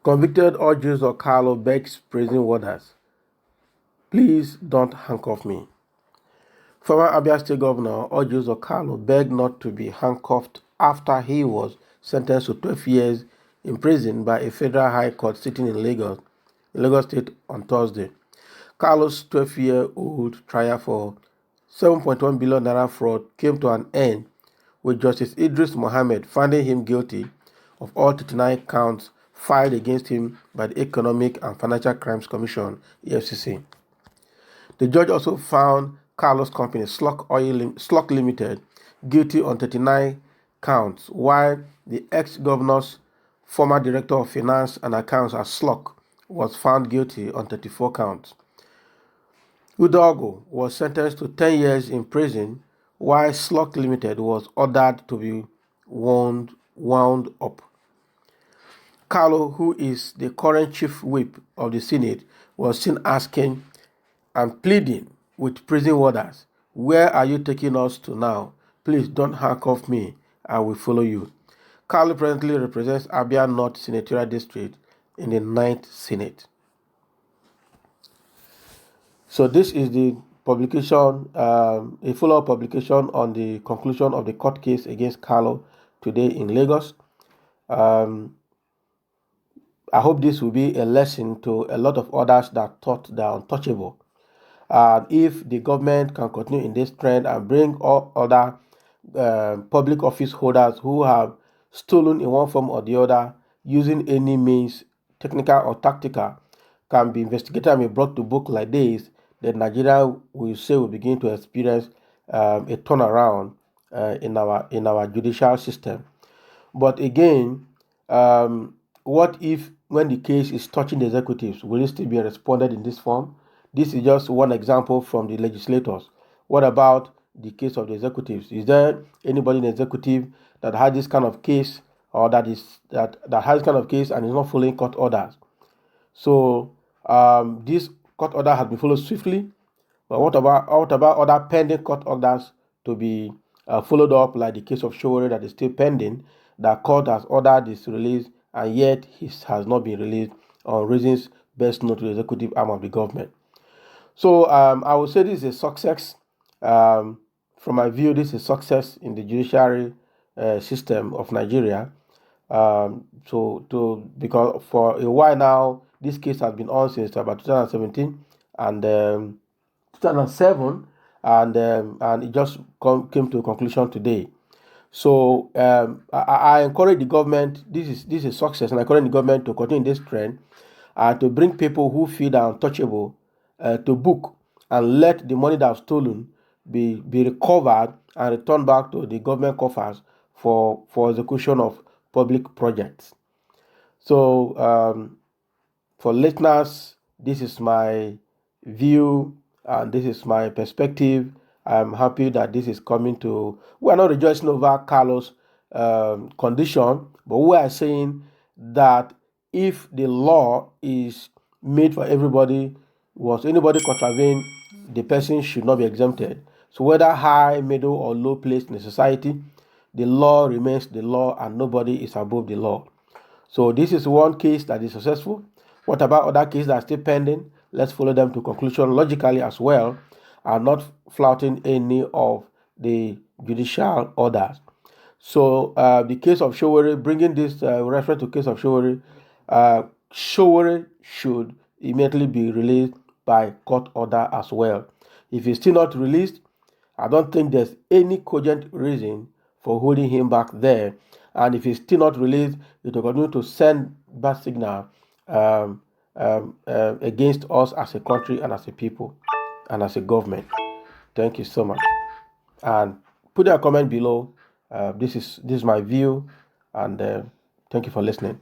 Convicted Uzor Kalu begs prison warders, please don't handcuff me. Former Abia State Governor Uzor Kalu begged not to be handcuffed after he was sentenced to 12 years in prison by a federal high court sitting in Lagos State on Thursday. Kalu's 12-year-old trial for 7.1 billion naira fraud came to an end with Justice Idris Mohammed finding him guilty of all 39 counts filed against him by the Economic and Financial Crimes Commission (EFCC). The judge also found Kalu's company, Slok Limited, guilty on 39 counts, while the ex-governor's former director of finance and accounts at Slok was found guilty on 34 counts. Uzor was sentenced to 10 years in prison, while Slok Limited was ordered to be wound up. Kalu, who is the current chief whip of the Senate, was seen asking and pleading with prison warders, "Where are you taking us to now? Please don't handcuff me. I will follow you." Kalu presently represents Abia North Senatorial District in the 9th Senate. So this is the publication, a follow-up publication on the conclusion of the court case against Kalu today in Lagos. I hope this will be a lesson to a lot of others that thought they are untouchable. If the government can continue in this trend and bring all other public office holders who have stolen in one form or the other using any means, technical or tactical, can be investigated and be brought to book like this, then Nigeria will begin to experience a turnaround in our judicial system. But again, what if when the case is touching the executives, will it still be responded in this form? This is just one example from the legislators. What about the case of the executives? Is there anybody in the executive that had this kind of case, or that has this kind of case and is not following court orders? So this court order has been followed swiftly. But what about other pending court orders to be followed up, like the case of Showore that is still pending? The court has ordered his release, and yet he has not been released on reasons best known to the executive arm of the government. So I would say this is a success. From my view, this is a success in the judiciary system of Nigeria. Because for a while now, this case has been on since about 2017 and 2007, and it just came to a conclusion today. So I encourage the government. This is a success, and I encourage the government to continue this trend and to bring people who feel they are untouchable to book, and let the money that was stolen be recovered and returned back to the government coffers for execution of public projects. So for listeners, this is my view and this is my perspective. I'm happy that this is coming to. We are not rejoicing over Kalu's condition, but we are saying that if the law is made for everybody, was anybody contravene, the person should not be exempted. So whether high, middle, or low place in the society, the law remains the law and nobody is above the law. So this is one case that is successful. What about other cases that are still pending? Let's follow them to conclusion logically as well, and not flouting any of the judicial orders. So the case of Showore, bringing this reference to case of Showore, Showore should immediately be released by court order as well. If he's still not released, I don't think there's any cogent reason for holding him back there. And if he's still not released, it will continue to send bad signal against us as a country and as a people and as a government. Thank you so much. And put a comment below. This is my view, and thank you for listening.